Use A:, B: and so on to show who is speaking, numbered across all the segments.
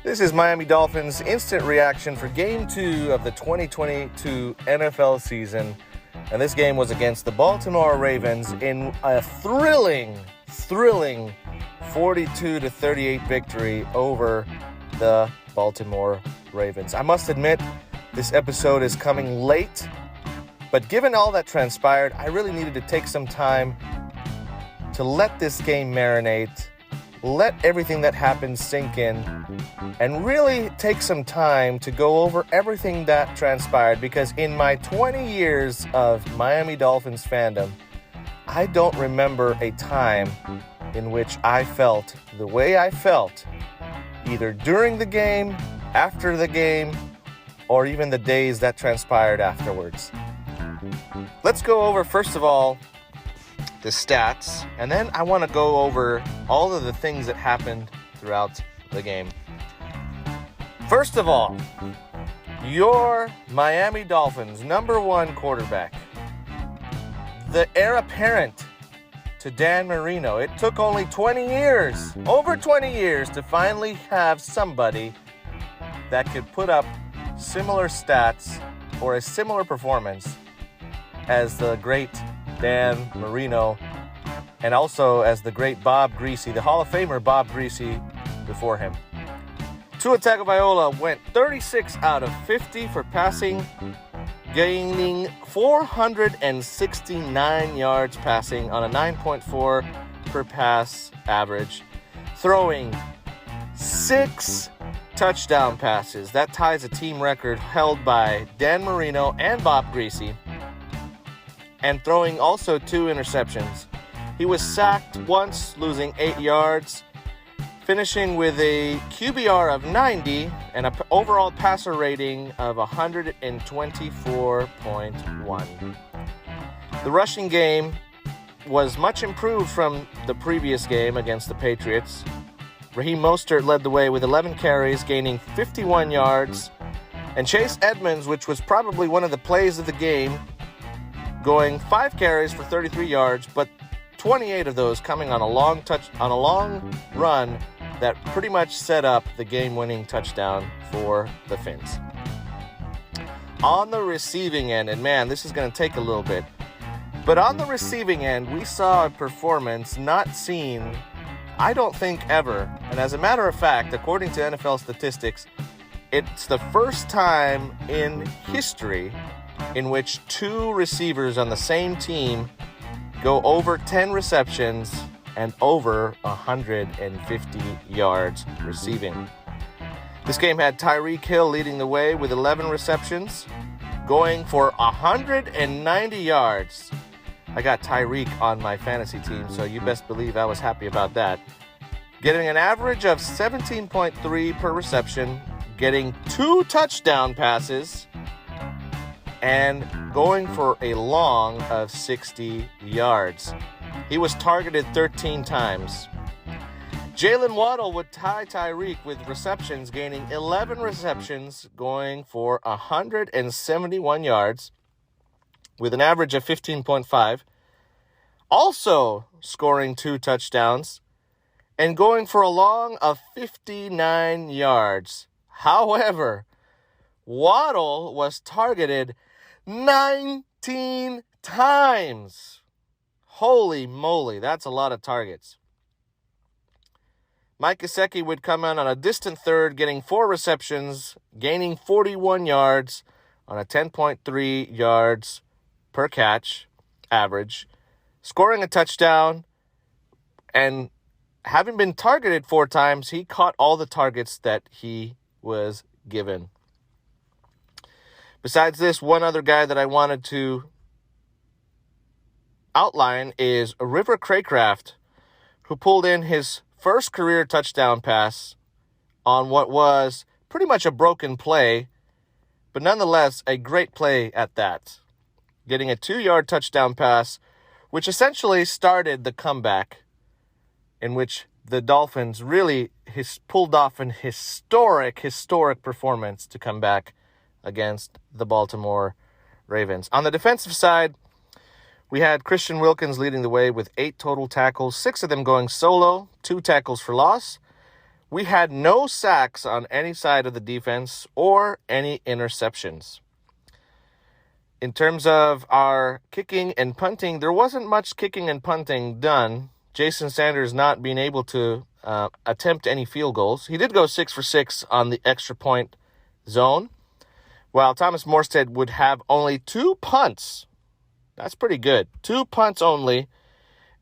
A: This is Miami Dolphins' instant reaction for Game 2 of the 2022 NFL season. And this game was against the Baltimore Ravens in a thrilling 42-38 victory over the Baltimore Ravens. I must admit, this episode is coming late, but given all that transpired, I really needed to take some time to let this game marinate, let everything that happened sink in, and really take some time to go over everything that transpired, because in my 20 years of Miami Dolphins fandom, I don't remember a time in which I felt the way I felt, either during the game, after the game, or even the days that transpired afterwards. Let's go over, first of all, the stats, and then I want to go over all of the things that happened throughout the game. First of all, your Miami Dolphins number one quarterback, the heir apparent to Dan Marino. It took only 20 years, over 20 years, to finally have somebody that could put up similar stats or a similar performance as the great Dan Marino, and also as the great Bob Griese, the Hall of Famer Bob Griese before him. Tua Tagovailoa went 36 out of 50 for passing, gaining 469 yards passing on a 9.4 per pass average, throwing 6 touchdown passes. That ties a team record held by Dan Marino and Bob Griese, and throwing also 2 interceptions. He was sacked once, losing 8 yards, finishing with a QBR of 90 and an overall passer rating of 124.1. The rushing game was much improved from the previous game against the Patriots. Raheem Mostert led the way with 11 carries, gaining 51 yards, and Chase Edmonds, which was probably one of the plays of the game, going 5 carries for 33 yards, but 28 of those coming on a long run that pretty much set up the game-winning touchdown for the Fins. On the receiving end, and man, this is going to take a little bit, but on the receiving end, we saw a performance not seen, I don't think, ever. And as a matter of fact, according to NFL statistics, it's the first time in history in which 2 receivers on the same team go over 10 receptions and over 150 yards receiving. This game had Tyreek Hill leading the way with 11 receptions, going for 190 yards. I got Tyreek on my fantasy team, so you best believe I was happy about that. Getting an average of 17.3 per reception, getting 2 touchdown passes, and going for a long of 60 yards. He was targeted 13 times. Jalen Waddle would tie Tyreek with receptions, gaining 11 receptions, going for 171 yards with an average of 15.5. Also scoring 2 touchdowns and going for a long of 59 yards. However, Waddle was targeted 19 times. Holy moly, that's a lot of targets. Mike Gesicki would come in on a distant third, getting 4 receptions, gaining 41 yards on a 10.3 yards per catch average, scoring a touchdown, and having been targeted 4 times, he caught all the targets that he was given. Besides this, one other guy that I wanted to outline is River Craycraft, who pulled in his first career touchdown pass on what was pretty much a broken play, but nonetheless a great play at that. Getting a 2-yard touchdown pass, which essentially started the comeback in which the Dolphins really pulled off an historic performance to come back against the Baltimore Ravens. On the defensive side, we had Christian Wilkins leading the way with 8 total tackles, 6 of them going solo, 2 tackles for loss. we had no sacks on any side of the defense or any interceptions. In terms of our kicking and punting, there wasn't much kicking and punting done. Jason Sanders not being able to attempt any field goals. He did go 6 for 6 on the extra point zone, while Thomas Morstead would have only 2 punts. That's pretty good. 2 punts only,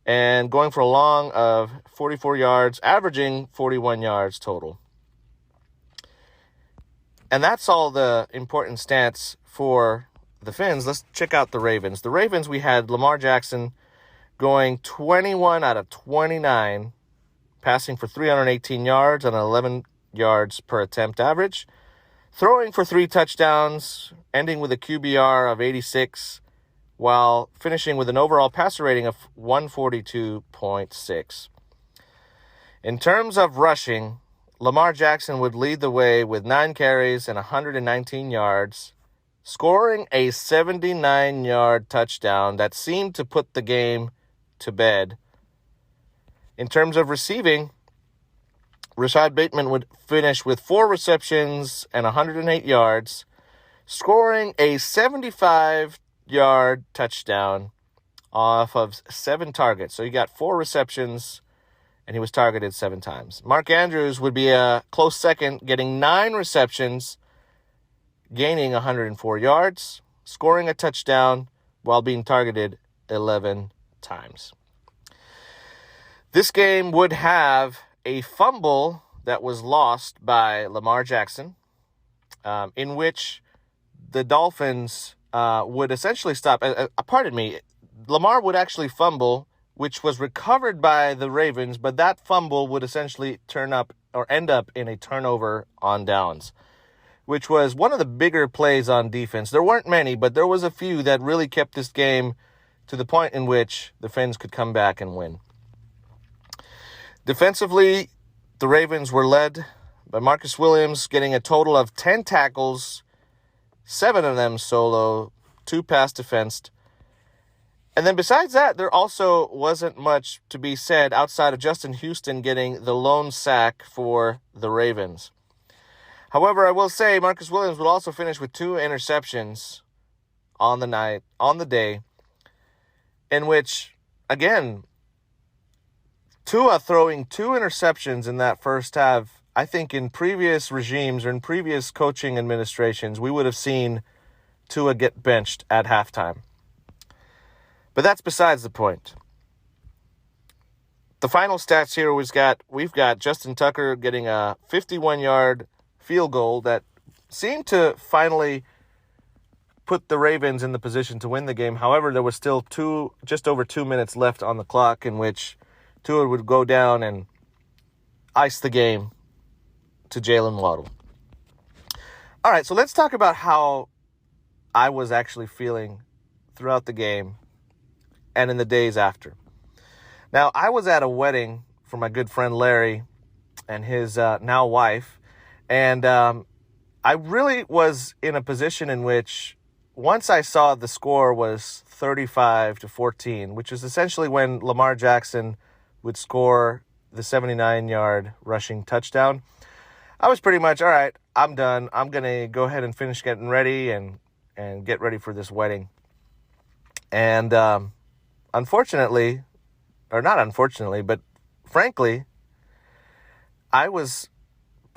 A: and going for a long of 44 yards, averaging 41 yards total. And that's all the important stats for the Fins. Let's check out the Ravens. The Ravens, we had Lamar Jackson going 21 out of 29, passing for 318 yards on an 11 yards per attempt average, throwing for 3 touchdowns, ending with a QBR of 86, while finishing with an overall passer rating of 142.6. In terms of rushing, Lamar Jackson would lead the way with 9 carries and 119 yards, scoring a 79-yard touchdown that seemed to put the game to bed. In terms of receiving, Rashad Bateman would finish with 4 receptions and 108 yards, scoring a 75-yard touchdown off of 7 targets. So he got 4 receptions, and he was targeted 7 times. Mark Andrews would be a close second, getting 9 receptions, gaining 104 yards, scoring a touchdown while being targeted 11 times. This game would have a fumble that was lost by Lamar Jackson, in which the Dolphins would essentially stop. Lamar would actually fumble, which was recovered by the Ravens, but that fumble would essentially end up in a turnover on downs, which was one of the bigger plays on defense. There weren't many, but there was a few that really kept this game to the point in which the Fins could come back and win. Defensively, the Ravens were led by Marcus Williams, getting a total of 10 tackles, 7 of them solo, 2 pass defensed. And then besides that, there also wasn't much to be said outside of Justin Houston getting the lone sack for the Ravens. However, I will say Marcus Williams would also finish with 2 interceptions on the day, in which, again, Tua throwing 2 interceptions in that first half. I think in previous regimes or in previous coaching administrations, we would have seen Tua get benched at halftime. But that's besides the point. The final stats here we've got Justin Tucker getting a 51-yard field goal that seemed to finally put the Ravens in the position to win the game. However, there was still just over 2 minutes left on the clock in which Tua would go down and ice the game to Jalen Waddle. All right, so let's talk about how I was actually feeling throughout the game and in the days after. Now, I was at a wedding for my good friend Larry and his now wife, and I really was in a position in which once I saw the score was 35-14, which is essentially when Lamar Jackson would score the 79-yard rushing touchdown, I was pretty much, all right, I'm done. I'm going to go ahead and finish getting ready and get ready for this wedding. And unfortunately, or not unfortunately, but frankly, I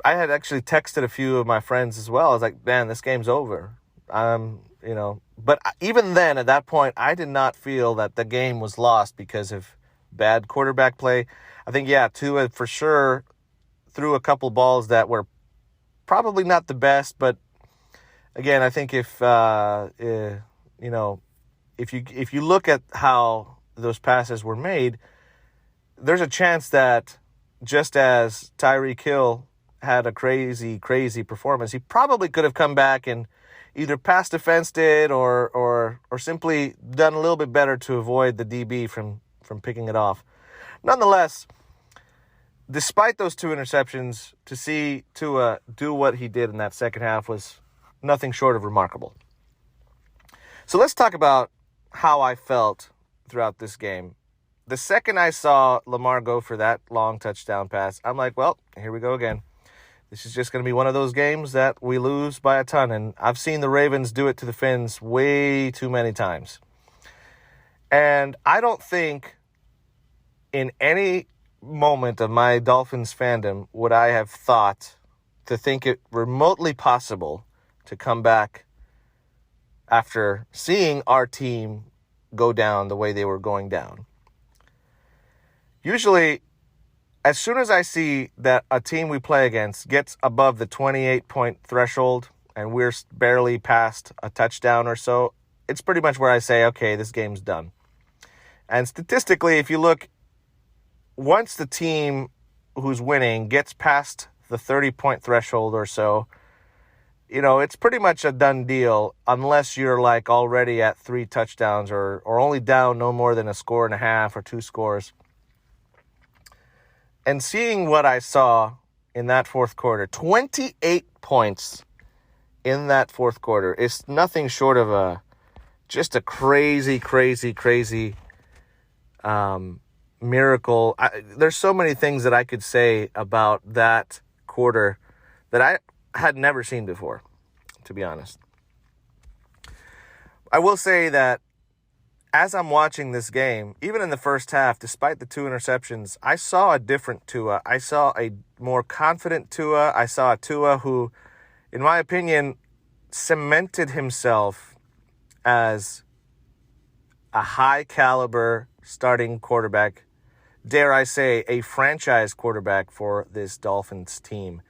A: had actually texted a few of my friends as well. I was like, man, this game's over. But even then, at that point, I did not feel that the game was lost because of bad quarterback play. I think, Tua for sure threw a couple balls that were probably not the best, but again, I think if you look at how those passes were made, there's a chance that just as Tyreek Hill had a crazy performance, he probably could have come back and either pass defensed it or simply done a little bit better to avoid the DB from picking it off. Nonetheless, despite those 2 interceptions, to see Tua do what he did in that second half was nothing short of remarkable. So let's talk about how I felt throughout this game. the second I saw Lamar go for that long touchdown pass, I'm like, well, here we go again. This is just going to be one of those games that we lose by a ton. And I've seen the Ravens do it to the Finns way too many times. And I don't think in any moment of my Dolphins fandom would I have thought to think it remotely possible to come back after seeing our team go down the way they were going down. Usually, as soon as I see that a team we play against gets above the 28-point threshold and we're barely past a touchdown or so, it's pretty much where I say, okay, this game's done. And statistically, if you look, once the team who's winning gets past the 30-point threshold or so, it's pretty much a done deal unless you're like already at 3 touchdowns or only down no more than a score and a half or 2 scores. And seeing what I saw in that fourth quarter, 28 points in that fourth quarter is nothing short of just a crazy miracle. There's so many things that I could say about that quarter that I had never seen before, to be honest. I will say that as I'm watching this game, even in the first half, despite the 2 interceptions, I saw a different Tua. I saw a more confident Tua. I saw a Tua who, in my opinion, cemented himself as a high-caliber starting quarterback, dare I say, a franchise quarterback for this Dolphins team.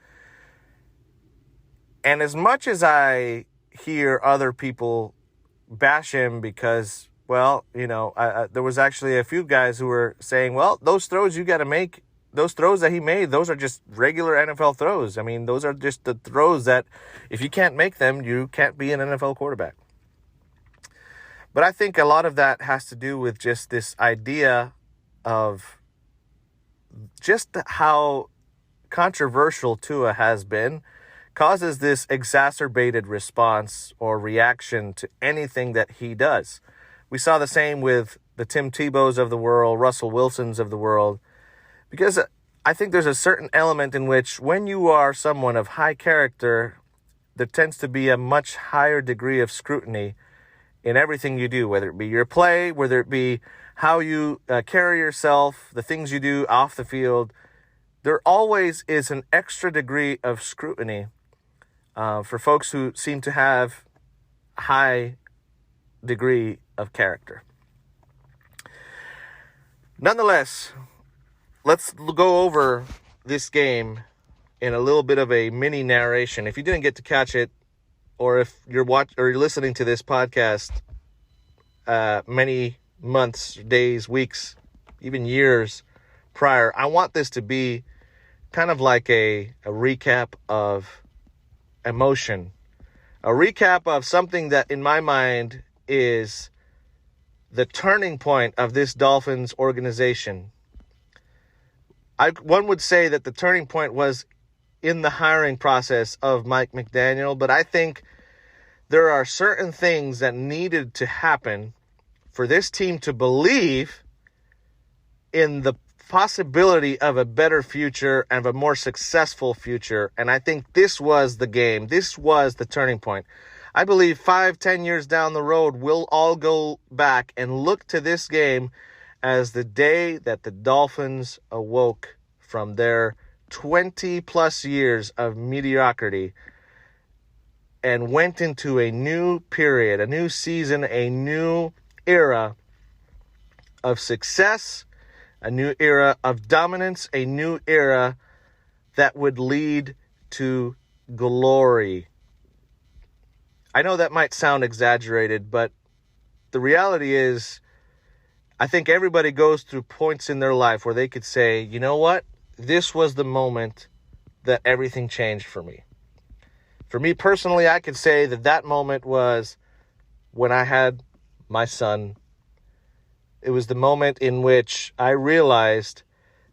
A: And as much as I hear other people bash him because, well, there was actually a few guys who were saying, well, those throws you got to make, those throws that he made, those are just regular NFL throws. I mean, those are just the throws that if you can't make them, you can't be an NFL quarterback. But I think a lot of that has to do with just this idea of just how controversial Tua has been, causes this exacerbated response or reaction to anything that he does. We saw the same with the Tim Tebows of the world, Russell Wilsons of the world, because I think there's a certain element in which when you are someone of high character, there tends to be a much higher degree of scrutiny in everything you do, whether it be your play, whether it be how you carry yourself, the things you do off the field. There always is an extra degree of scrutiny for folks who seem to have high degree of character. Nonetheless, let's go over this game in a little bit of a mini narration. If you didn't get to catch it, or if you're listening to this podcast many months, days, weeks, even years prior, I want this to be kind of like a recap of emotion, a recap of something that in my mind is the turning point of this Dolphins organization. One would say that the turning point was in the hiring process of Mike McDaniel, but I think there are certain things that needed to happen for this team to believe in the possibility of a better future and of a more successful future. And I think this was the game. This was the turning point. I believe 5-10 years down the road, we'll all go back and look to this game as the day that the Dolphins awoke from their 20-plus years of mediocrity and went into a new period, a new season, a new era of success, a new era of dominance, a new era that would lead to glory. I know that might sound exaggerated, but the reality is, I think everybody goes through points in their life where they could say, you know what? This was the moment that everything changed for me. For me personally, I could say that moment was when I had my son. It was the moment in which I realized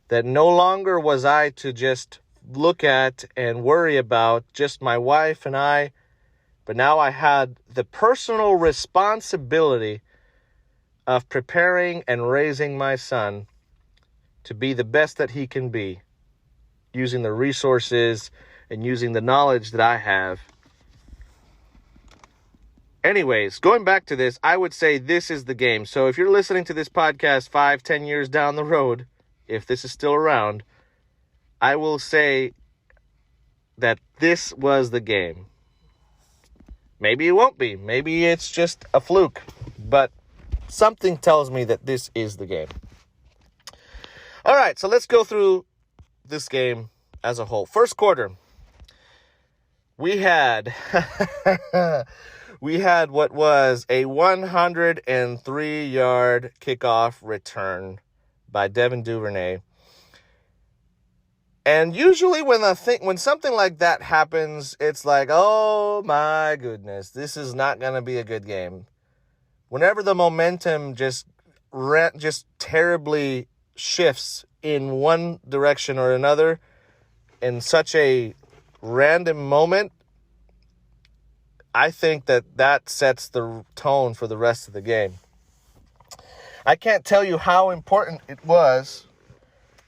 A: that no longer was I to just look at and worry about just my wife and I, but now I had the personal responsibility of preparing and raising my son to be the best that he can be, using the resources and using the knowledge that I have. Anyways, going back to this, I would say this is the game. So if you're listening to this podcast 5-10 years down the road, if this is still around, I will say that this was the game. Maybe it won't be. Maybe it's just a fluke. But something tells me that this is the game. All right, so let's go through this game as a whole. First quarter, we had what was a 103-yard kickoff return by Devin Duvernay. And usually when something like that happens, it's like, oh my goodness, this is not going to be a good game. Whenever the momentum just terribly shifts in one direction or another in such a random moment, I think that sets the tone for the rest of the game. I can't tell you how important it was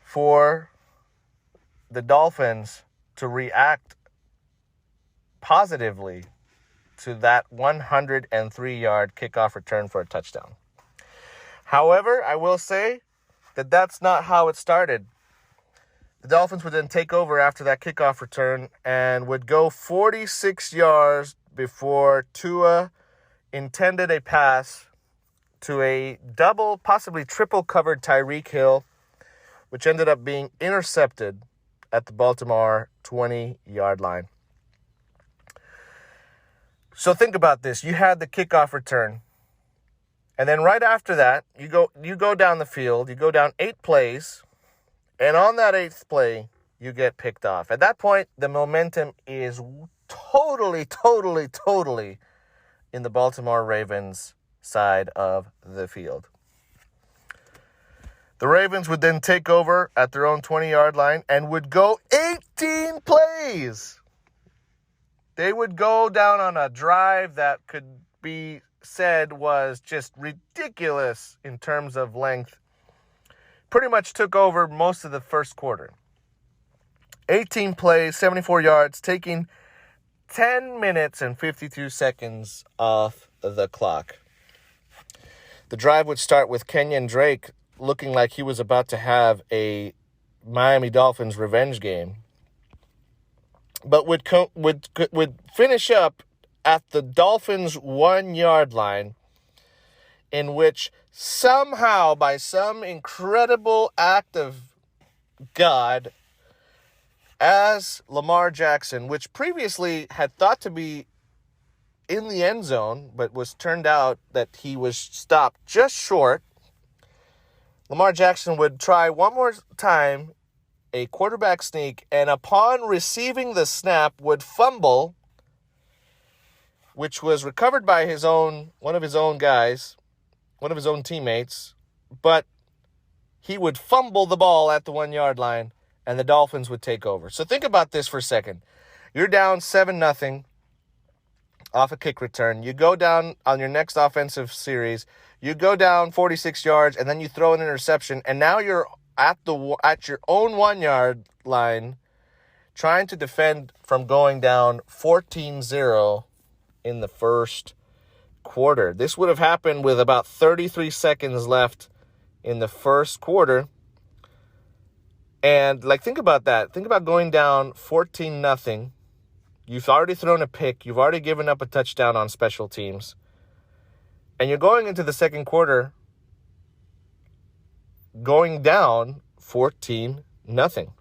A: for the Dolphins to react positively to that 103-yard kickoff return for a touchdown. However, I will say that that's not how it started. The Dolphins would then take over after that kickoff return and would go 46 yards before Tua intended a pass to a double, possibly triple covered Tyreek Hill, which ended up being intercepted at the Baltimore 20-yard line. So think about this. You had the kickoff return. And then right after that, you go down the field. You go down 8 plays. And on that 8th play, you get picked off. At that point, the momentum is totally in the Baltimore Ravens side of the field. The Ravens would then take over at their own 20-yard line and would go 18 plays. They would go down on a drive that could be said was just ridiculous in terms of length. Pretty much took over most of the first quarter. 18 plays, 74 yards, taking 10 minutes and 52 seconds off the clock. The drive would start with Kenyon Drake looking like he was about to have a Miami Dolphins revenge game, but would finish up at the Dolphins' 1-yard line, in which somehow, by some incredible act of God, as Lamar Jackson, which previously had thought to be in the end zone, but was turned out that he was stopped just short, Lamar Jackson would try one more time a quarterback sneak, and upon receiving the snap would fumble, which was recovered by one of his own teammates, but he would fumble the ball at the 1-yard line, and the Dolphins would take over. So think about this for a second. You're down 7-0 off a kick return. You go down on your next offensive series. You go down 46 yards, and then you throw an interception, and now you're at your own 1-yard line trying to defend from going down 14-0 in the first quarter. This would have happened with about 33 seconds left in the first quarter. And think about that. Think about going down 14-0. You've already thrown a pick. You've already given up a touchdown on special teams. And you're going into the second quarter going down 14-0.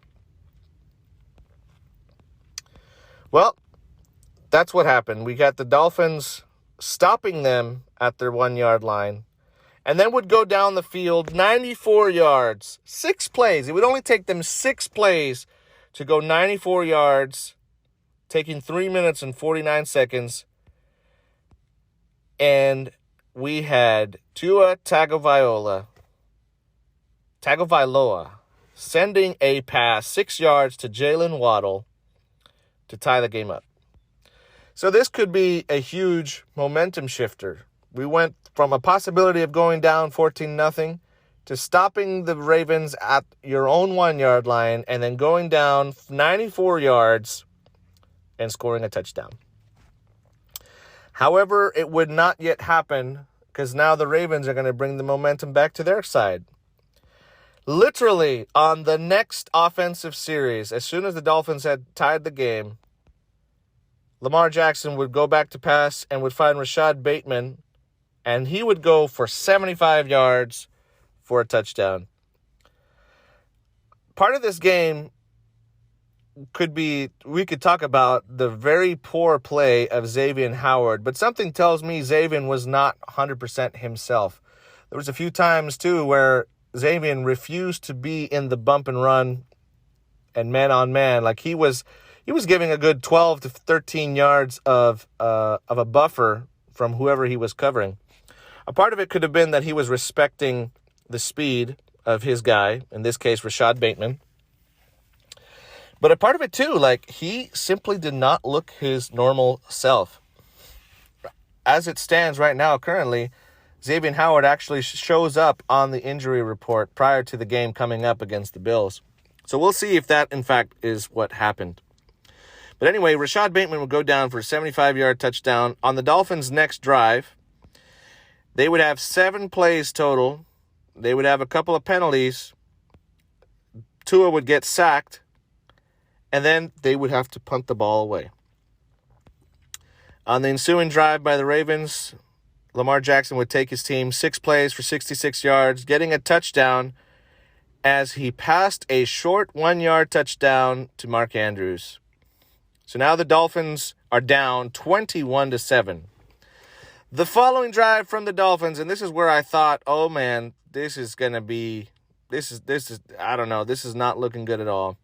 A: Well, that's what happened. We got the Dolphins stopping them at their 1-yard line, and then would go down the field 94 yards, 6 plays. It would only take them 6 plays to go 94 yards, taking 3 minutes and 49 seconds. And we had Tua Tagovailoa sending a pass 6 yards to Jalen Waddle to tie the game up. So this could be a huge momentum shifter. We went from a possibility of going down 14-0 to stopping the Ravens at your own 1-yard line and then going down 94 yards and scoring a touchdown. However, it would not yet happen because now the Ravens are going to bring the momentum back to their side. Literally, on the next offensive series, as soon as the Dolphins had tied the game, Lamar Jackson would go back to pass and would find Rashad Bateman, and he would go for 75 yards for a touchdown. Part of this game we could talk about the very poor play of Xavian Howard, but something tells me Xavian was not 100% himself. There was a few times, too, where Xavian refused to be in the bump and run and man-on-man. Like he was giving a good 12 to 13 yards of a buffer from whoever he was covering. A part of it could have been that he was respecting the speed of his guy, in this case, Rashad Bateman. But a part of it, too, like he simply did not look his normal self. As it stands right now, currently, Xavian Howard actually shows up on the injury report prior to the game coming up against the Bills. So we'll see if that, in fact, is what happened. But anyway, Rashad Bateman would go down for a 75-yard touchdown. On the Dolphins' next drive, they would have 7 plays total. They would have a couple of penalties. Tua would get sacked. And then they would have to punt the ball away. On the ensuing drive by the Ravens, Lamar Jackson would take his team 6 plays for 66 yards, getting a touchdown as he passed a short 1-yard touchdown to Mark Andrews. So now the Dolphins are down 21-7. The following drive from the Dolphins, and this is where I thought, oh man, this is not looking good at all.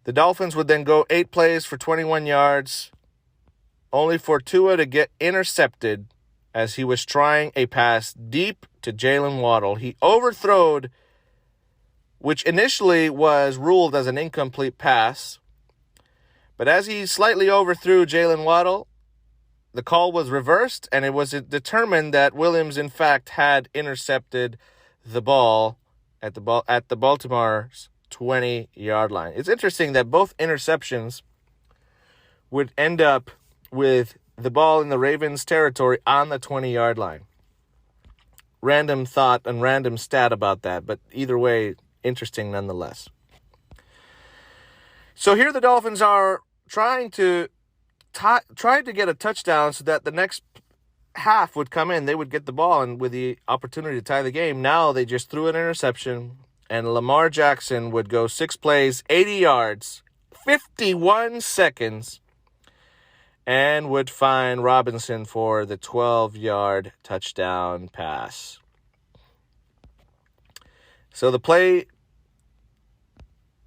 A: The Dolphins would then go 8 plays for 21 yards, only for Tua to get intercepted as he was trying a pass deep to Jalen Waddle. He overthrowed, which initially was ruled as an incomplete pass. But as he slightly overthrew Jalen Waddle, the call was reversed, and it was determined that Williams, in fact, had intercepted the ball at the Baltimore's 20-yard line. It's interesting that both interceptions would end up with the ball in the Ravens' territory on the 20-yard line. Random thought and random stat about that, but either way, interesting nonetheless. So here the Dolphins are trying to get a touchdown so that the next half would come in. They would get the ball and with the opportunity to tie the game. Now they just threw an interception, and Lamar Jackson would go 6 plays, 80 yards, 51 seconds, and would find Robinson for the 12-yard touchdown pass. So the play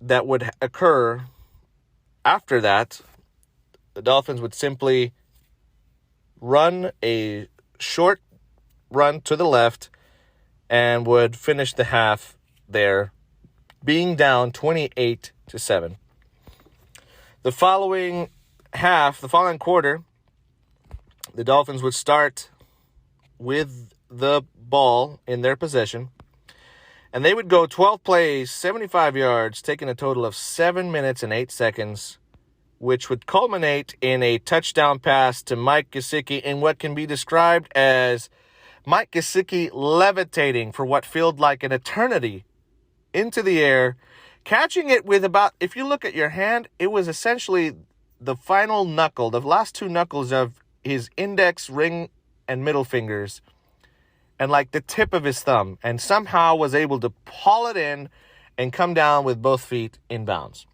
A: that would occur after that, the Dolphins would simply run a short run to the left and would finish the half there, being down 28-7. The following quarter, the Dolphins would start with the ball in their possession, and they would go 12 plays, 75 yards, taking a total of 7 minutes and 8 seconds, which would culminate in a touchdown pass to Mike Gesicki in what can be described as Mike Gesicki levitating for what felt like an eternity into the air, catching it with about, if you look at your hand, it was essentially the final knuckle, the last 2 knuckles of his index, ring, and middle fingers, and like the tip of his thumb, and somehow was able to haul it in and come down with both feet in bounds.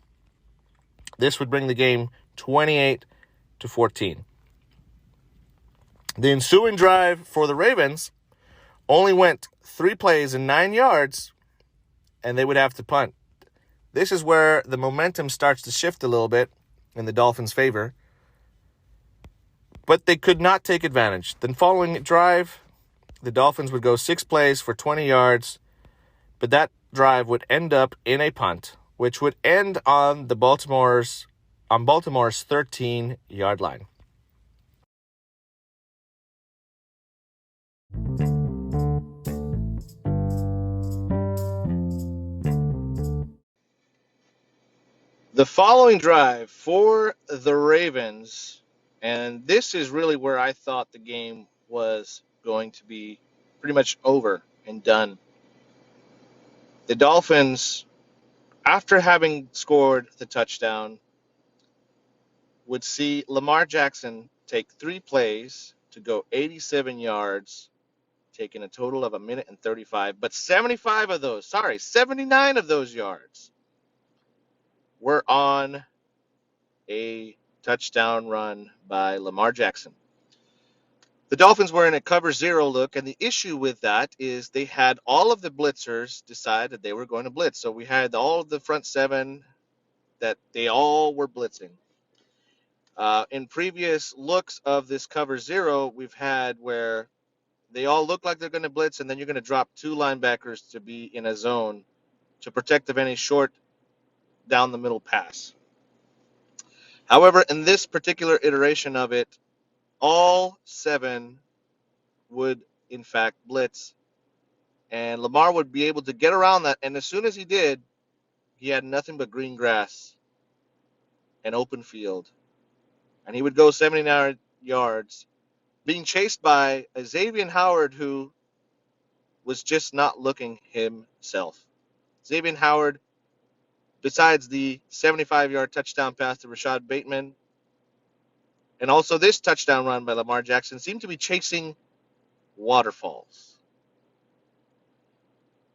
A: This would bring the game 28-14. The ensuing drive for the Ravens only went 3 plays and 9 yards, and they would have to punt. This is where the momentum starts to shift a little bit in the Dolphins' favor, but they could not take advantage. Then following drive, the Dolphins would go 6 plays for 20 yards, but that drive would end up in a punt, which would end on Baltimore's 13-yard line. The following drive for the Ravens, and this is really where I thought the game was going to be pretty much over and done. The Dolphins, after having scored the touchdown, would see Lamar Jackson take 3 plays to go 87 yards, taking a total of a minute and 35. But 79 of those yards were on a touchdown run by Lamar Jackson. The Dolphins were in a cover zero look, and the issue with that is they had all of the blitzers decide that they were going to blitz. So we had all of the front seven that they all were blitzing. In previous looks of this cover zero, we've had where they all look like they're going to blitz, and then you're going to drop 2 linebackers to be in a zone to protect of any short down the middle pass. However, in this particular iteration of it, all 7 would, in fact, blitz, and Lamar would be able to get around that, and as soon as he did, he had nothing but green grass and open field, and he would go 79 yards, being chased by a Xavian Howard who was just not looking himself. Xavian Howard, besides the 75-yard touchdown pass to Rashad Bateman, and also this touchdown run by Lamar Jackson, seemed to be chasing waterfalls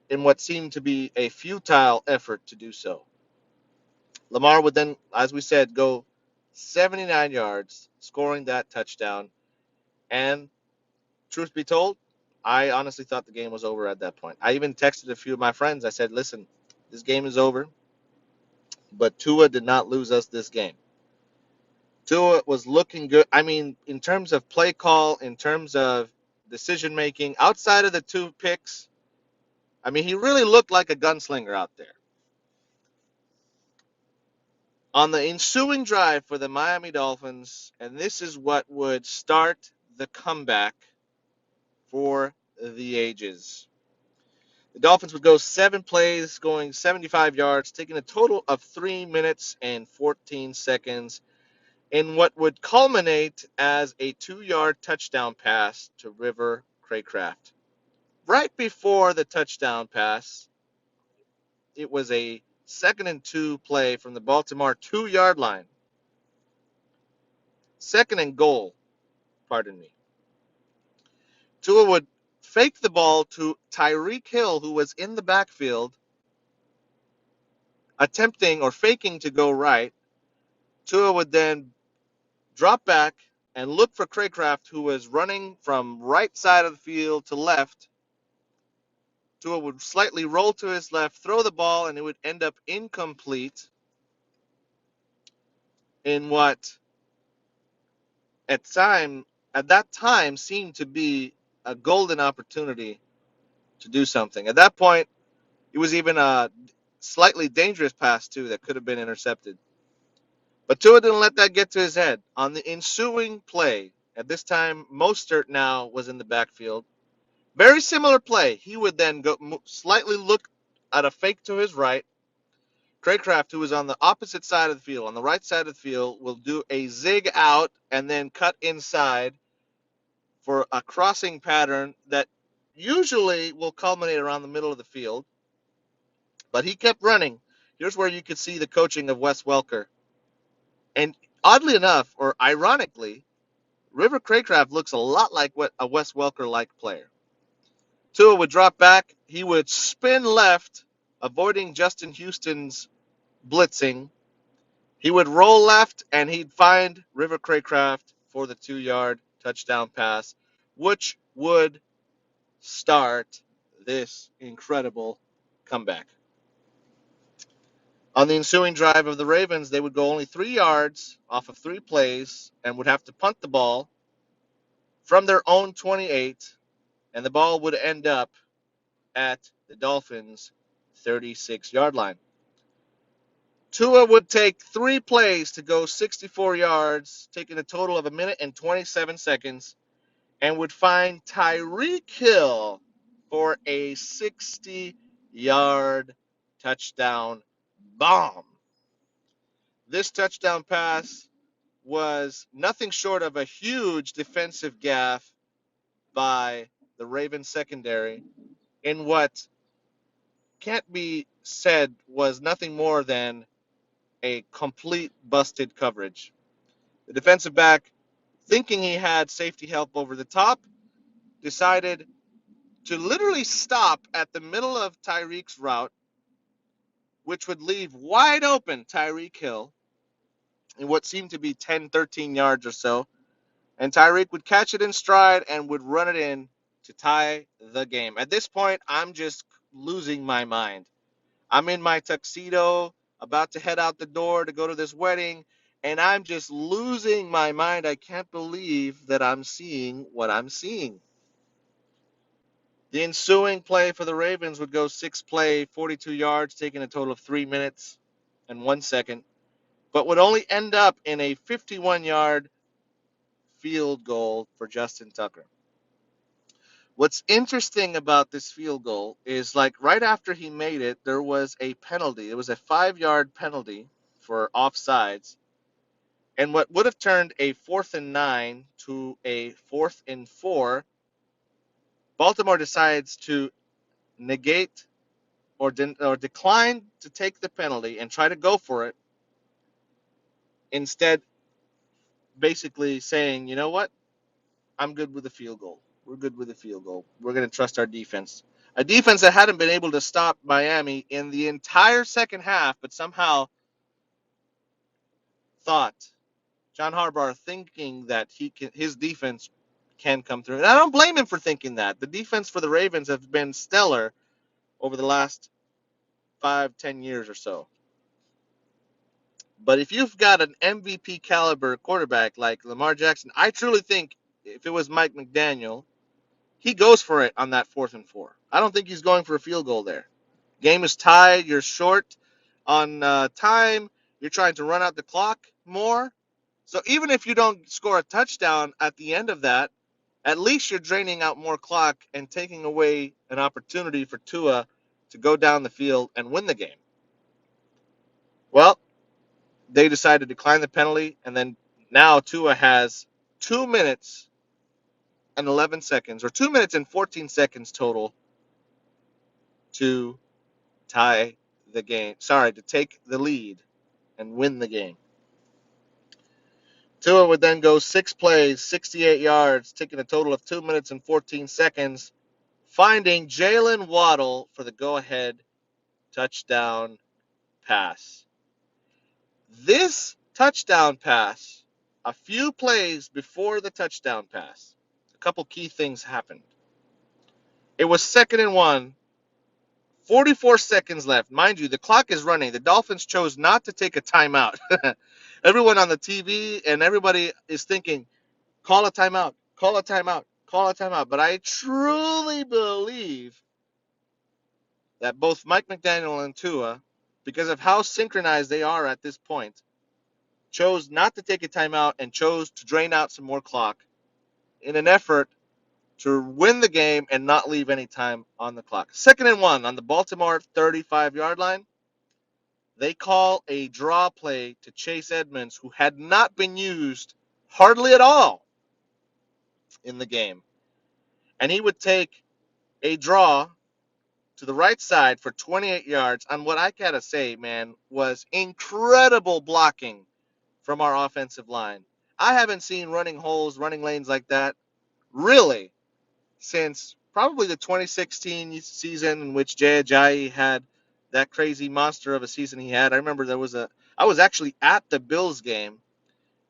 A: in what seemed to be a futile effort to do so. Lamar would then, as we said, go 79 yards, scoring that touchdown. And truth be told, I honestly thought the game was over at that point. I even texted a few of my friends. I said, listen, this game is over. But Tua did not lose us this game. Tua was looking good. I mean, in terms of play call, in terms of decision making, outside of the 2 picks, I mean, he really looked like a gunslinger out there. On the ensuing drive for the Miami Dolphins, and this is what would start the comeback for the ages. The Dolphins would go 7 plays, going 75 yards, taking a total of 3 minutes and 14 seconds in what would culminate as a 2-yard touchdown pass to River Craycraft. Right before the touchdown pass, it was a 2nd and 2 play from the Baltimore 2-yard line. 2nd and goal, pardon me. Tua would fake the ball to Tyreek Hill, who was in the backfield, attempting or faking to go right. Tua would then drop back and look for Craycraft, who was running from right side of the field to left. Tua would slightly roll to his left, throw the ball, and it would end up incomplete in what at that time seemed to be a golden opportunity to do something. At that point, it was even a slightly dangerous pass, too, that could have been intercepted. But Tua didn't let that get to his head. On the ensuing play, at this time, Mostert now was in the backfield. Very similar play. He would then go slightly look at a fake to his right. Craycraft, who is on the opposite side of the field, on the right side of the field, will do a zig out and then cut inside for a crossing pattern that usually will culminate around the middle of the field. But he kept running. Here's where you could see the coaching of Wes Welker. And oddly enough, or ironically, River Craycraft looks a lot like what a Wes Welker-like player. Tua would drop back. He would spin left, avoiding Justin Houston's blitzing. He would roll left, and he'd find River Craycraft for the 2-yard touchdown pass, which would start this incredible comeback. On the ensuing drive of the Ravens, they would go only 3 yards off of 3 plays and would have to punt the ball from their own 28, and the ball would end up at the Dolphins' 36-yard line. Tua would take 3 plays to go 64 yards, taking a total of a minute and 27 seconds, and would find Tyreek Hill for a 60-yard touchdown bomb. This touchdown pass was nothing short of a huge defensive gaffe by the Ravens secondary in what can't be said was nothing more than a complete busted coverage. The defensive back, thinking he had safety help over the top, decided to literally stop at the middle of Tyreek's route, which would leave wide open Tyreek Hill in what seemed to be 10, 13 yards or so. And Tyreek would catch it in stride and would run it in to tie the game. At this point, I'm just losing my mind. I'm in my tuxedo, about to head out the door to go to this wedding, and I'm just losing my mind. I can't believe that I'm seeing what I'm seeing. The ensuing play for the Ravens would go 6-play, 42 yards, taking a total of 3 minutes and 1 second, but would only end up in a 51-yard field goal for Justin Tucker. What's interesting about this field goal is, like, right after he made it, there was a penalty. It was a 5-yard penalty for offsides. And what would have turned a 4th and 9 to a 4th and 4, Baltimore decides to negate or decline to take the penalty and try to go for it. Instead, basically saying, you know what? I'm good with the field goal. We're good with the field goal. We're going to trust our defense. A defense that hadn't been able to stop Miami in the entire second half, but somehow thought, John Harbaugh thinking that his defense can come through. And I don't blame him for thinking that. The defense for the Ravens has been stellar over the last 5-10 years or so. But if you've got an MVP caliber quarterback like Lamar Jackson, I truly think if it was Mike McDaniel, he goes for it on that 4th and 4. I don't think he's going for a field goal there. Game is tied. You're short on time. You're trying to run out the clock more. So even if you don't score a touchdown at the end of that, at least you're draining out more clock and taking away an opportunity for Tua to go down the field and win the game. Well, they decided to decline the penalty, and then now Tua has 2 minutes and 11 seconds, or 2 minutes and 14 seconds total to tie the game. Sorry, to take the lead and win the game. Tua would then go 6 plays, 68 yards, taking a total of 2 minutes and 14 seconds, finding Jalen Waddle for the go-ahead touchdown pass. This touchdown pass, a few plays before the touchdown pass, a couple key things happened. It was 2nd and 1, 44 seconds left. Mind you, the clock is running. The Dolphins chose not to take a timeout. Everyone on the TV and everybody is thinking, call a timeout, call a timeout, call a timeout. But I truly believe that both Mike McDaniel and Tua, because of how synchronized they are at this point, chose not to take a timeout and chose to drain out some more clock in an effort to win the game and not leave any time on the clock. 2nd and 1 on the Baltimore 35-yard line. They call a draw play to Chase Edmonds, who had not been used hardly at all in the game. And he would take a draw to the right side for 28 yards on what I gotta say, man, was incredible blocking from our offensive line. I haven't seen running holes, running lanes like that, really, since probably the 2016 season in which Ajayi had that crazy monster of a season he had. I remember I was actually at the Bills game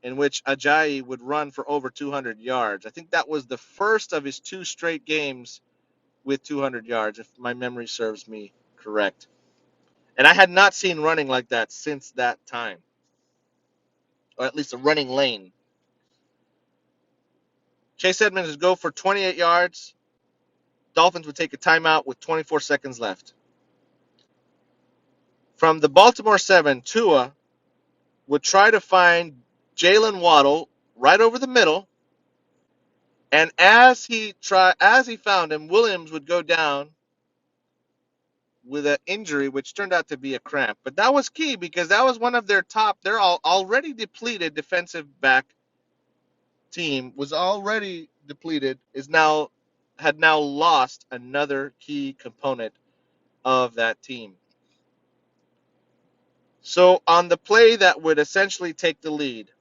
A: in which Ajayi would run for over 200 yards. I think that was the first of his 2 straight games with 200 yards, if my memory serves me correct. And I had not seen running like that since that time, or at least a running lane. Chase Edmonds would go for 28 yards. Dolphins would take a timeout with 24 seconds left. From the Baltimore 7, Tua would try to find Jalen Waddle right over the middle, And as he found him, Williams would go down with an injury, which turned out to be a cramp. But that was key because that was one of their top. They're all already depleted defensive back team was already depleted. Had now lost another key component of that team. So on the play that would essentially take the lead,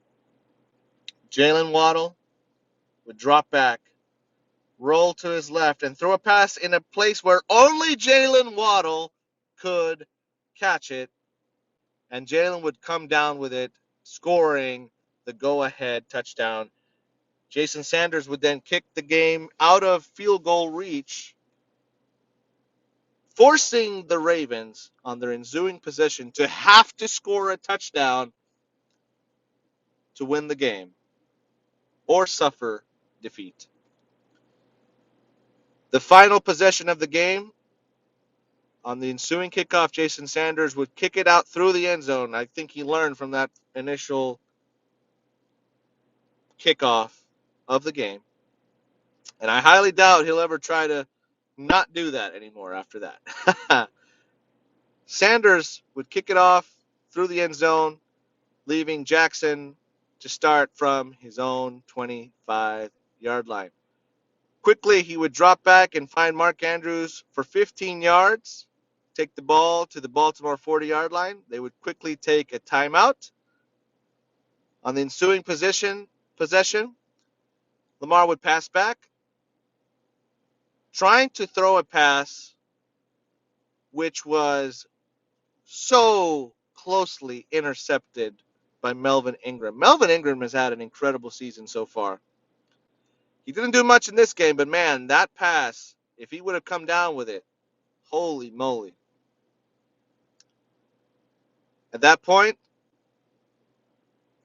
A: Jalen Waddle would drop back, roll to his left, and throw a pass in a place where only Jalen Waddle could catch it, and Jalen would come down with it, scoring the go-ahead touchdown. Jason Sanders would then kick the game out of field goal reach, forcing the Ravens on their ensuing possession to have to score a touchdown to win the game or suffer defeat. The final possession of the game, on the ensuing kickoff, Jason Sanders would kick it out through the end zone. I think he learned from that initial kickoff of the game. And I highly doubt he'll ever try to not do that anymore after that. Sanders would kick it off through the end zone, leaving Jackson to start from his own 25-yard line. Quickly, he would drop back and find Mark Andrews for 15 yards, take the ball to the Baltimore 40-yard line. They would quickly take a timeout. On the ensuing possession, Lamar would pass back, trying to throw a pass which was so closely intercepted by Melvin Ingram. Melvin Ingram has had an incredible season so far. He didn't do much in this game, but man, that pass, if he would have come down with it, holy moly. At that point,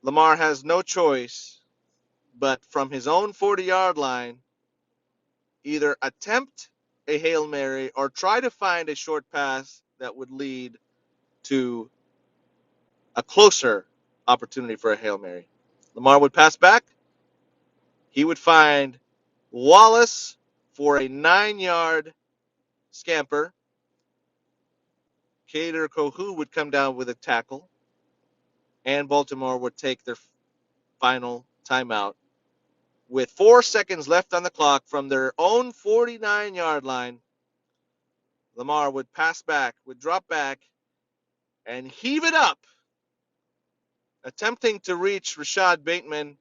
A: Lamar has no choice but from his own 40-yard line, either attempt a Hail Mary or try to find a short pass that would lead to a closer opportunity for a Hail Mary. Lamar would pass back. He would find Wallace for a 9-yard scamper. Kader Kohou would come down with a tackle. And Baltimore would take their final timeout. With 4 seconds left on the clock from their own 49-yard line, Lamar would pass back, would drop back, and heave it up, attempting to reach Rashad Bateman,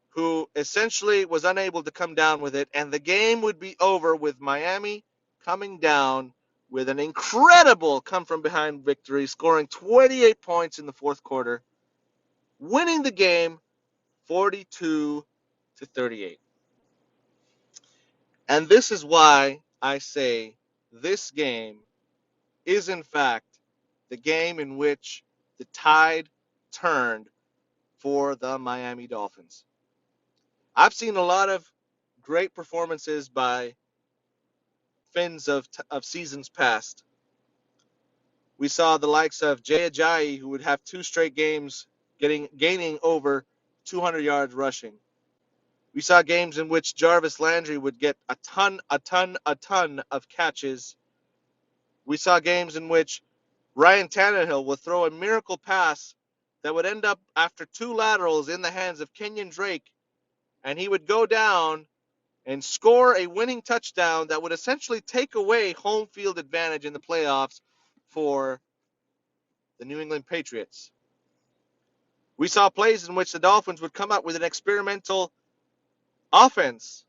A: who essentially was unable to come down with it, and the game would be over with Miami coming down with an incredible come-from-behind victory, scoring 28 points in the fourth quarter, winning the game 42-38. And this is why I say this game is, in fact, the game in which the tide turned for the Miami Dolphins. I've seen a lot of great performances by Finns of seasons past. We saw the likes of Ajayi, who would have 2 straight games gaining over 200 yards rushing. We saw games in which Jarvis Landry would get a ton of catches. We saw games in which Ryan Tannehill would throw a miracle pass that would end up after 2 laterals in the hands of Kenyon Drake, and he would go down and score a winning touchdown that would essentially take away home field advantage in the playoffs for the New England Patriots. We saw plays in which the Dolphins would come up with an experimental offense,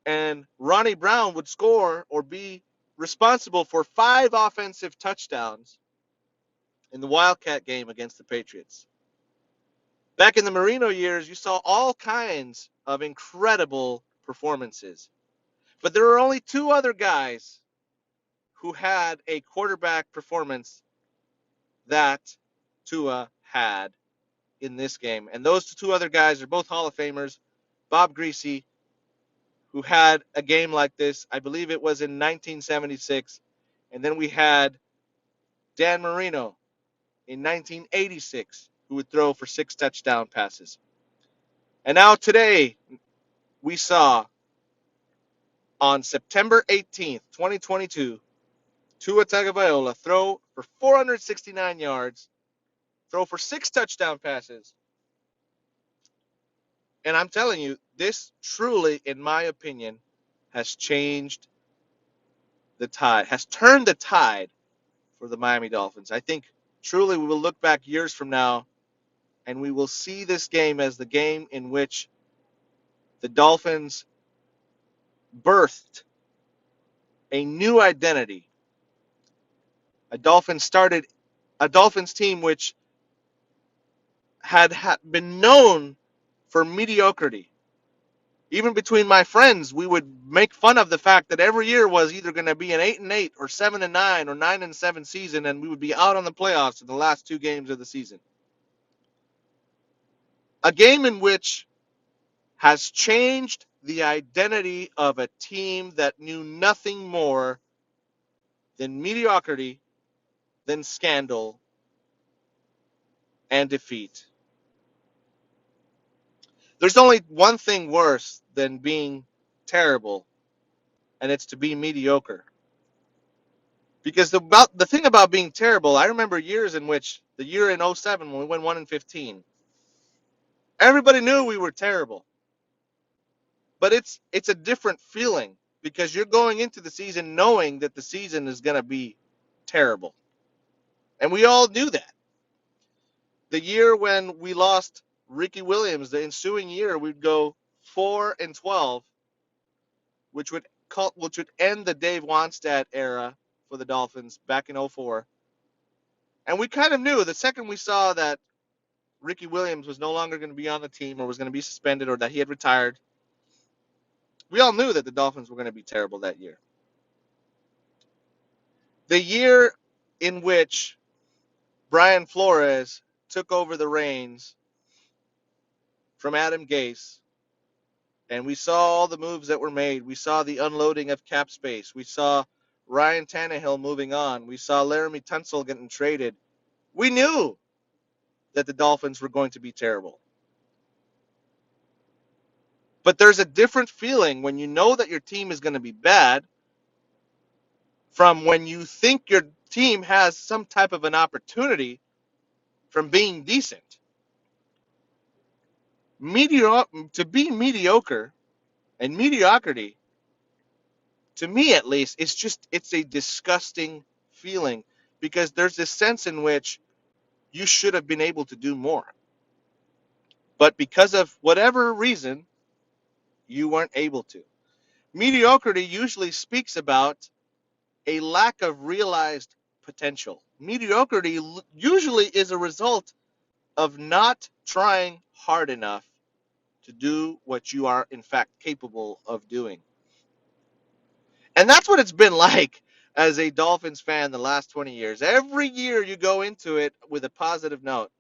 A: and Ronnie Brown would score or be responsible for 5 offensive touchdowns in the Wildcat game against the Patriots. Back in the Marino years, you saw all kinds of incredible performances. But there were only 2 other guys who had a quarterback performance that Tua had in this game. And those 2 other guys are both Hall of Famers. Bob Greasy, who had a game like this, I believe it was in 1976. And then we had Dan Marino in 1986, who would throw for 6 touchdown passes. And now today, we saw on September 18th, 2022, Tua Tagovailoa throw for 469 yards, throw for 6 touchdown passes. And I'm telling you, this truly, in my opinion, has changed the tide, has turned the tide for the Miami Dolphins. I think truly we will look back years from now and we will see this game as the game in which the Dolphins birthed a new identity. A Dolphins team which had been known for mediocrity. Even between my friends, we would make fun of the fact that every year was either going to be an 8-8 or 7-9 or 9-7 season, and we would be out on the playoffs in the last 2 games of the season. A game in which has changed the identity of a team that knew nothing more than mediocrity, than scandal, and defeat. There's only one thing worse than being terrible, and it's to be mediocre. Because the thing about being terrible, I remember years in which, the year in 07 when we went 1-15, everybody knew we were terrible. But it's a different feeling because you're going into the season knowing that the season is going to be terrible. And we all knew that. The year when we lost Ricky Williams, the ensuing year, we'd go 4-12, which would end the Dave Wannstedt era for the Dolphins back in 04. And we kind of knew the second we saw that Ricky Williams was no longer going to be on the team or was going to be suspended or that he had retired, we all knew that the Dolphins were going to be terrible that year. The year in which Brian Flores took over the reins from Adam Gase, and we saw all the moves that were made. We saw the unloading of cap space. We saw Ryan Tannehill moving on. We saw Laramie Tunsil getting traded. We knew that the Dolphins were going to be terrible. But there's a different feeling when you know that your team is going to be bad from when you think your team has some type of an opportunity from being decent. To be mediocre and mediocrity, to me at least, it's a disgusting feeling because there's this sense in which you should have been able to do more. But because of whatever reason, you weren't able to. Mediocrity usually speaks about a lack of realized potential. Mediocrity usually is a result of not trying hard enough to do what you are in fact capable of doing. And that's what it's been like as a Dolphins fan the last 20 years. Every year you go into it with a positive note.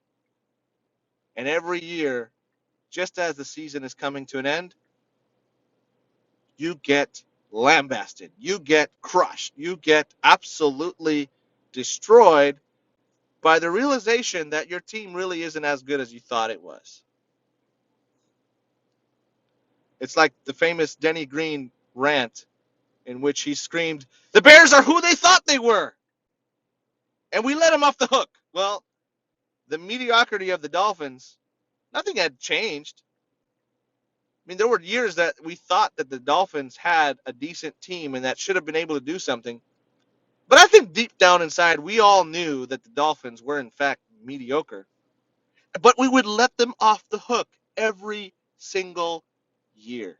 A: And every year, just as the season is coming to an end, you get lambasted. You get crushed. You get absolutely destroyed by the realization that your team really isn't as good as you thought it was. It's like the famous Denny Green rant in which he screamed, "The Bears are who they thought they were, and we let them off the hook." Well, the mediocrity of the Dolphins, nothing had changed. I mean, there were years that we thought that the Dolphins had a decent team and that should have been able to do something. But I think deep down inside, we all knew that the Dolphins were, in fact, mediocre. But we would let them off the hook every single year.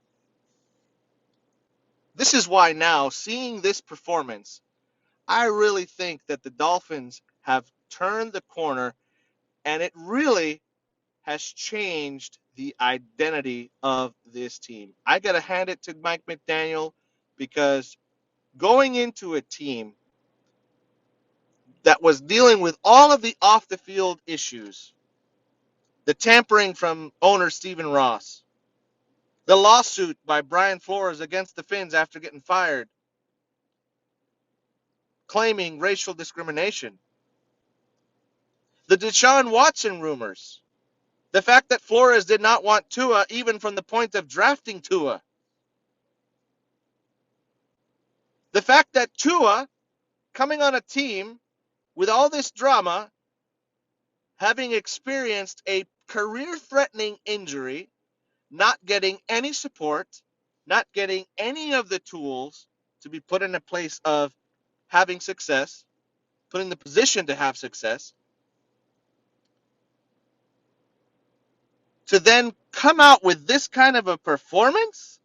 A: This is why now, seeing this performance, I really think that the Dolphins have turned the corner, and it really has changed the identity of this team. I got to hand it to Mike McDaniel because going into a team that was dealing with all of the off-the-field issues, the tampering from owner Stephen Ross, the lawsuit by Brian Flores against the Finns after getting fired, claiming racial discrimination, the Deshaun Watson rumors, The fact that Flores did not want Tua even from the point of drafting Tua. The fact that Tua, coming on a team with all this drama, having experienced a career-threatening injury, not getting any support, not getting any of the tools to be put in a place of having success, put in the position to have success, to then come out with this kind of a performance.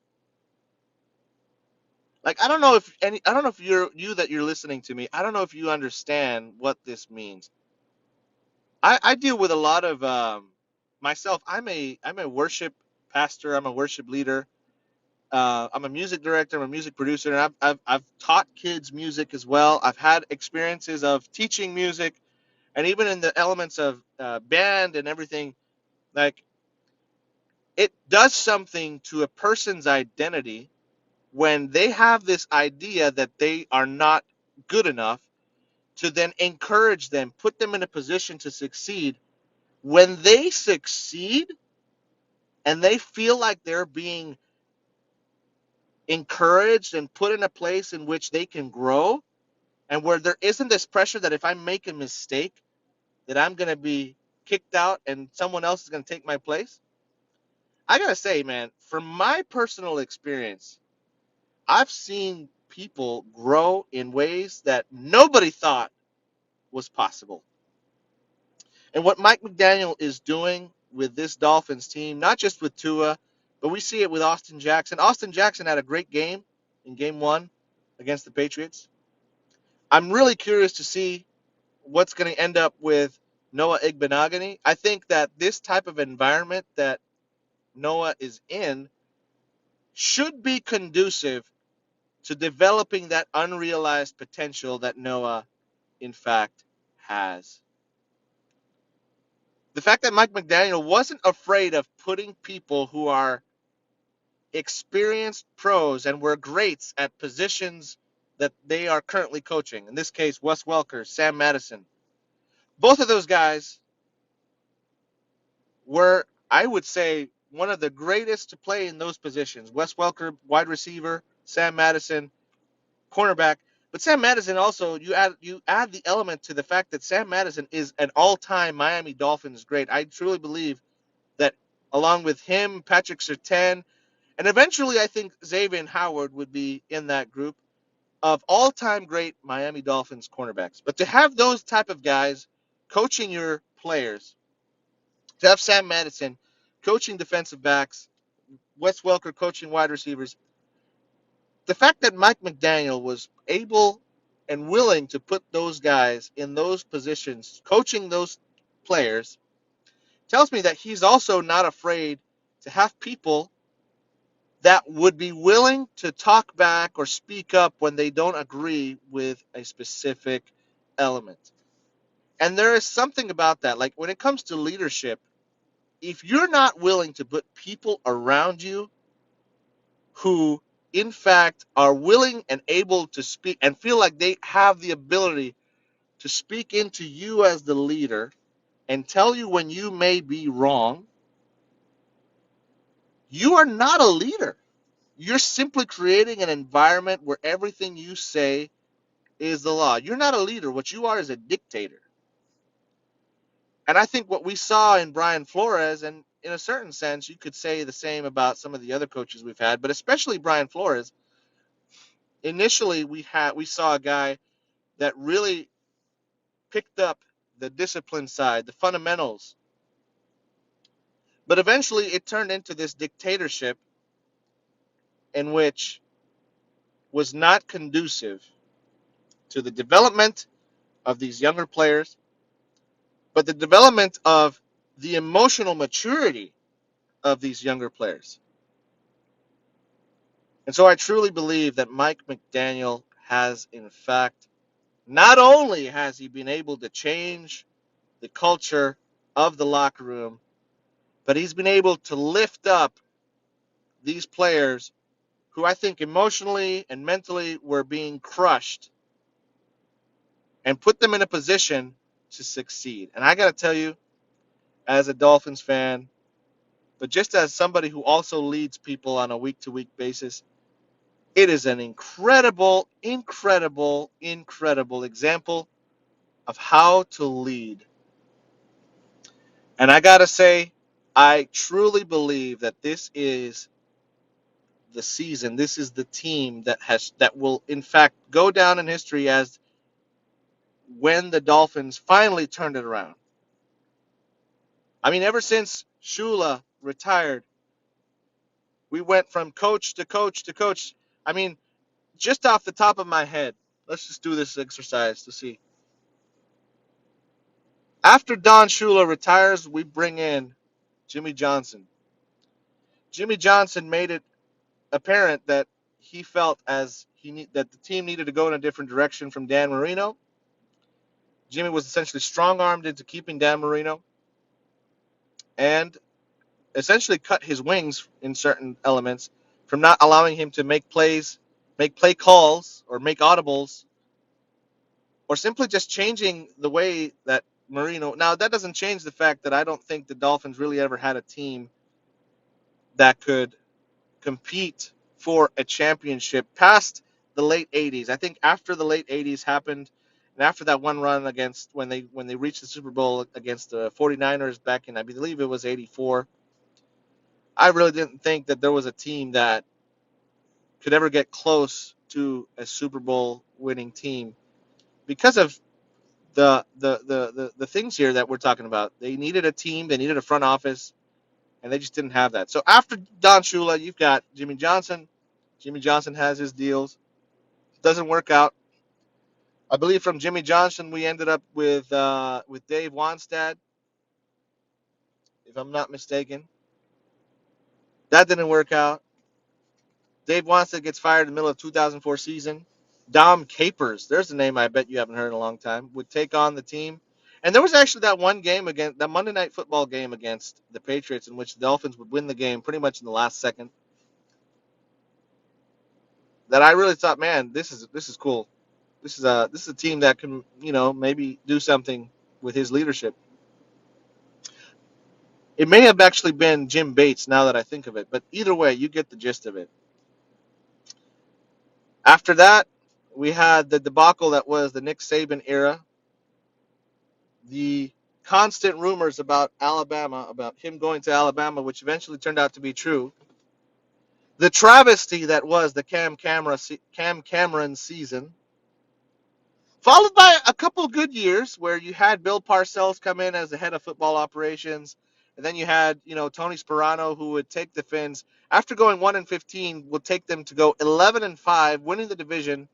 A: Like, I don't know if you're listening to me, I don't know if you understand what this means. I deal with a lot of myself. I'm a worship pastor. I'm a worship leader. I'm a music director. I'm a music producer, and I've taught kids music as well. I've had experiences of teaching music, and even in the elements of band and everything. Like, it does something to a person's identity when they have this idea that they are not good enough, to then encourage them, put them in a position to succeed. When they succeed and they feel like they're being encouraged and put in a place in which they can grow, and where there isn't this pressure that if I make a mistake that I'm going to be kicked out and someone else is going to take my place. I got to say, man, from my personal experience, I've seen people grow in ways that nobody thought was possible. And what Mike McDaniel is doing with this Dolphins team, not just with Tua, but we see it with Austin Jackson. Austin Jackson had a great game in game 1 against the Patriots. I'm really curious to see what's going to end up with Noah Igbenogany. I think that this type of environment that Noah is in should be conducive to developing that unrealized potential that Noah, in fact, has. The fact that Mike McDaniel wasn't afraid of putting people who are experienced pros and were greats at positions that they are currently coaching. In this case, Wes Welker, Sam Madison. Both of those guys were, I would say, one of the greatest to play in those positions. Wes Welker, wide receiver, Sam Madison, cornerback. But Sam Madison also, you add the element to the fact that Sam Madison is an all-time Miami Dolphins great. I truly believe that along with him, Patrick Surtain, and eventually I think Xavian Howard would be in that group of all-time great Miami Dolphins cornerbacks. But to have those type of guys coaching your players, to have Sam Madison coaching defensive backs, Wes Welker coaching wide receivers, the fact that Mike McDaniel was able and willing to put those guys in those positions, coaching those players, tells me that he's also not afraid to have people that would be willing to talk back or speak up when they don't agree with a specific element. And there is something about that. Like, when it comes to leadership, if you're not willing to put people around you who, in fact, are willing and able to speak and feel like they have the ability to speak into you as the leader and tell you when you may be wrong, you are not a leader. You're simply creating an environment where everything you say is the law. You're not a leader. What you are is a dictator. And I think what we saw in Brian Flores, and in a certain sense, you could say the same about some of the other coaches we've had, but especially Brian Flores. Initially, we saw a guy that really picked up the discipline side, the fundamentals. But eventually, it turned into this dictatorship in which was not conducive to the development of these younger players, but the development of the emotional maturity of these younger players. And so I truly believe that Mike McDaniel has, in fact, not only has he been able to change the culture of the locker room, but he's been able to lift up these players who I think emotionally and mentally were being crushed and put them in a position to succeed. And I got to tell you, as a Dolphins fan, but just as somebody who also leads people on a week-to-week basis, it is an incredible, incredible, incredible example of how to lead. And I got to say, I truly believe that this is the season, this is the team that will in fact go down in history as when the Dolphins finally turned it around. I mean, ever since Shula retired, we went from coach to coach to coach. I mean, just off the top of my head, let's just do this exercise to see. After Don Shula retires, we bring in Jimmy Johnson. Jimmy Johnson made it apparent that he felt that the team needed to go in a different direction from Dan Marino. Jimmy was essentially strong-armed into keeping Dan Marino and essentially cut his wings in certain elements from not allowing him to make plays, make play calls, or make audibles, or simply just changing the way that Marino. Now, that doesn't change the fact that I don't think the Dolphins really ever had a team that could compete for a championship past the late 80s. I think after the late 80s happened, and after that one run against when they reached the Super Bowl against the 49ers back in, I believe it was 84, I really didn't think that there was a team that could ever get close to a Super Bowl winning team because of the things here that we're talking about. They needed a team, they needed a front office, and they just didn't have that. So after Don Shula, you've got Jimmy Johnson. Jimmy Johnson has his deals. Doesn't work out. I believe from Jimmy Johnson we ended up with Dave Wanstad, if I'm not mistaken. That didn't work out. Dave Wanstad gets fired in the middle of 2004 season. Dom Capers, there's a name I bet you haven't heard in a long time, would take on the team. And there was actually that one game against that Monday Night Football game against the Patriots in which the Dolphins would win the game pretty much in the last second. That I really thought, man, this is cool. This is a team that can, maybe do something with his leadership. It may have actually been Jim Bates now that I think of it, but either way, you get the gist of it. After that, we had the debacle that was the Nick Saban era. The constant rumors about Alabama, about him going to Alabama, which eventually turned out to be true. The travesty that was the Cam Cameron season, followed by a couple of good years where you had Bill Parcells come in as the head of football operations, and then you had, Tony Sperano, who would take the Fins after going 1-15, would take them to go 11-5, winning the division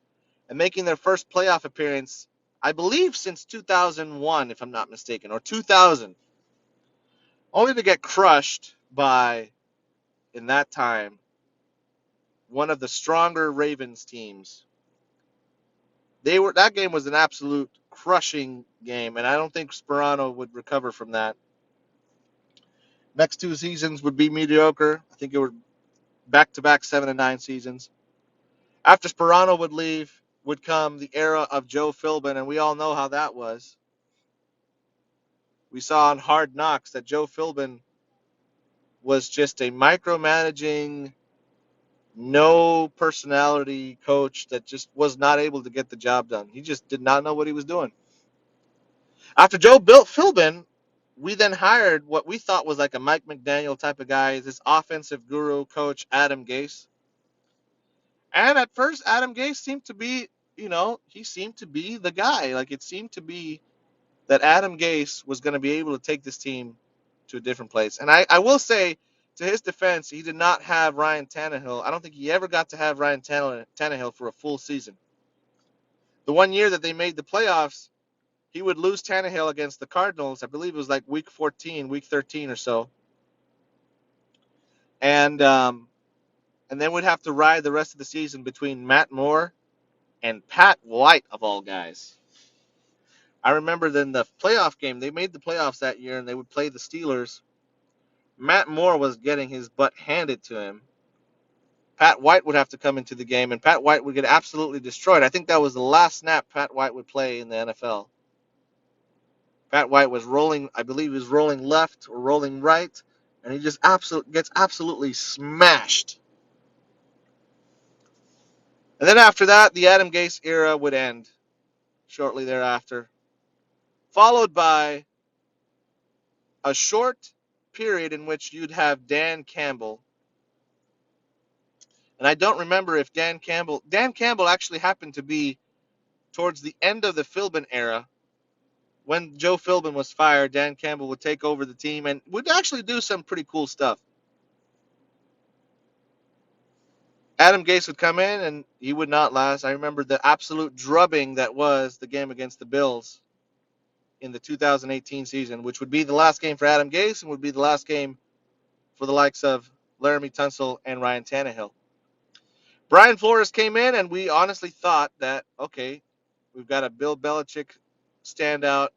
A: and making their first playoff appearance, I believe, since 2001, if I'm not mistaken, or 2000, only to get crushed by, in that time, one of the stronger Ravens teams. That game was an absolute crushing game, and I don't think Sperano would recover from that. Next two seasons would be mediocre. I think it were back-to-back 7-9 seasons. After Sperano would leave, would come the era of Joe Philbin, and we all know how that was. We saw on Hard Knocks that Joe Philbin was just a micromanaging, no personality coach that just was not able to get the job done. He just did not know what he was doing. After Joe built Philbin, we then hired what we thought was like a Mike McDaniel type of guy, this offensive guru coach, Adam Gase. And at first, Adam Gase seemed to be, he seemed to be the guy. Like, it seemed to be that Adam Gase was going to be able to take this team to a different place. And I will say, to his defense, he did not have Ryan Tannehill. I don't think he ever got to have Ryan Tannehill for a full season. The one year that they made the playoffs, he would lose Tannehill against the Cardinals. I believe it was like week 14, week 13 or so. And then we'd have to ride the rest of the season between Matt Moore and Pat White, of all guys. I remember then the playoff game, they made the playoffs that year, and they would play the Steelers. Matt Moore was getting his butt handed to him. Pat White would have to come into the game, and Pat White would get absolutely destroyed. I think that was the last snap Pat White would play in the NFL. Pat White was rolling, I believe he was rolling left or rolling right, and he just gets absolutely smashed. And then after that, the Adam Gase era would end shortly thereafter, followed by a short period in which you'd have Dan Campbell. And I don't remember if Dan Campbell actually happened to be towards the end of the Philbin era. When Joe Philbin was fired, Dan Campbell would take over the team and would actually do some pretty cool stuff. Adam Gase would come in and he would not last. I remember the absolute drubbing that was the game against the Bills in the 2018 season, which would be the last game for Adam Gase and would be the last game for the likes of Laramie Tunsil and Ryan Tannehill. Brian Flores came in, and we honestly thought that, okay, we've got a Bill Belichick standout.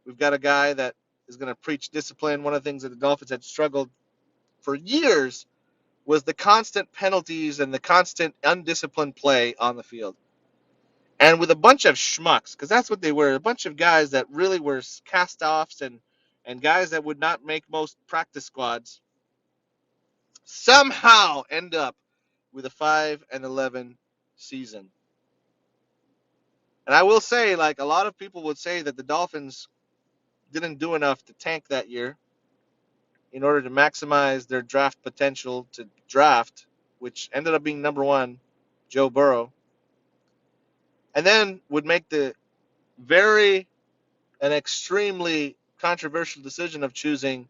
A: We've got a guy that is going to preach discipline. One of the things that the Dolphins had struggled for years was the constant penalties and the constant undisciplined play on the field. And with a bunch of schmucks, because that's what they were, a bunch of guys that really were cast-offs and guys that would not make most practice squads, somehow end up with a 5-11 season. And I will say, like a lot of people would say that the Dolphins didn't do enough to tank that year in order to maximize their draft potential to draft, which ended up being number 1, Joe Burrow. And then would make the very and extremely controversial decision of choosing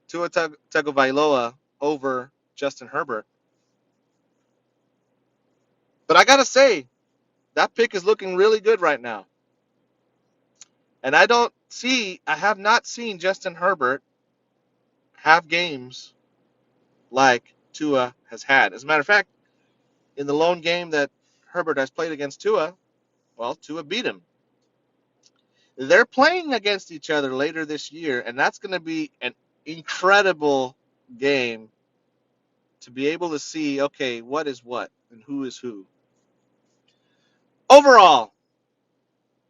A: Tua Tagovailoa over Justin Herbert. But I got to say, that pick is looking really good right now. And I have not seen Justin Herbert have games like Tua has had. As a matter of fact, in the lone game that Herbert has played against Tua, well, Tua beat him. They're playing against each other later this year, and that's going to be an incredible game to be able to see, okay, what is what and who is who. Overall,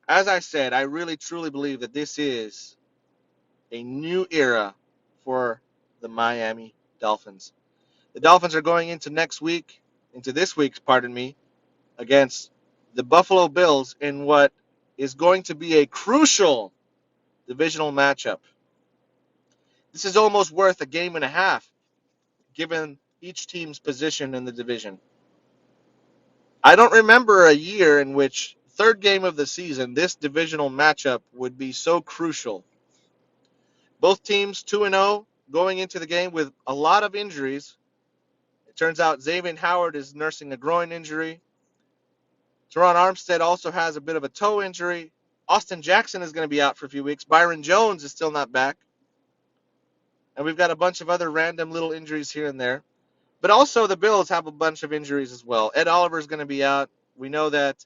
A: as I said, I really truly believe that this is a new era for the Miami Dolphins. The Dolphins are going into this week's, against the Buffalo Bills in what is going to be a crucial divisional matchup. This is almost worth a game and a half, given each team's position in the division. I don't remember a year in which, third game of the season, this divisional matchup would be so crucial. Both teams 2-0 going into the game with a lot of injuries. It turns out Xavian Howard is nursing a groin injury. Teron Armstead also has a bit of a toe injury. Austin Jackson is going to be out for a few weeks. Byron Jones is still not back. And we've got a bunch of other random little injuries here and there. But also the Bills have a bunch of injuries as well. Ed Oliver is going to be out. We know that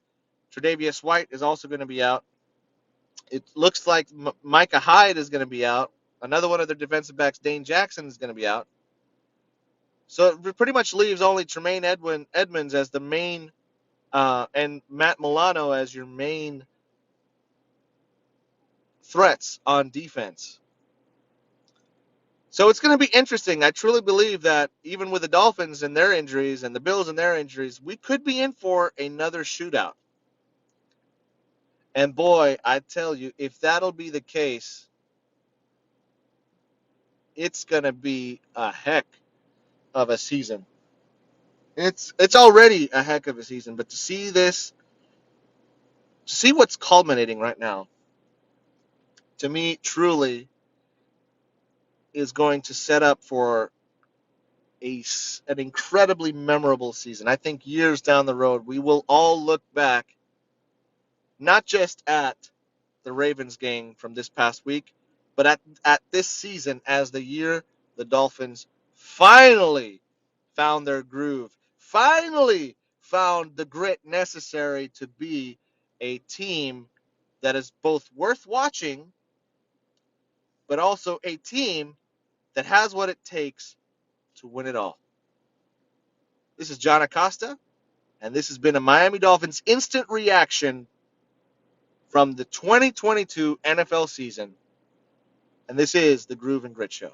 A: Tre'Davious White is also going to be out. It looks like Micah Hyde is going to be out. Another one of their defensive backs, Dane Jackson, is going to be out. So it pretty much leaves only Tremaine Edmonds as the main and Matt Milano as your main threats on defense. So it's going to be interesting. I truly believe that even with the Dolphins and their injuries and the Bills and their injuries, we could be in for another shootout. And boy, I tell you, if that'll be the case, it's going to be a heck of a season. It's already a heck of a season, but to see what's culminating right now, to me, truly is going to set up for an incredibly memorable season. I think years down the road, we will all look back not just at the Ravens game from this past week, but at this season as the year the Dolphins finally found their groove, finally found the grit necessary to be a team that is both worth watching, but also a team that has what it takes to win it all. This is John Acosta, and this has been a Miami Dolphins instant reaction from the 2022 NFL season, and this is the Groove and Grit Show.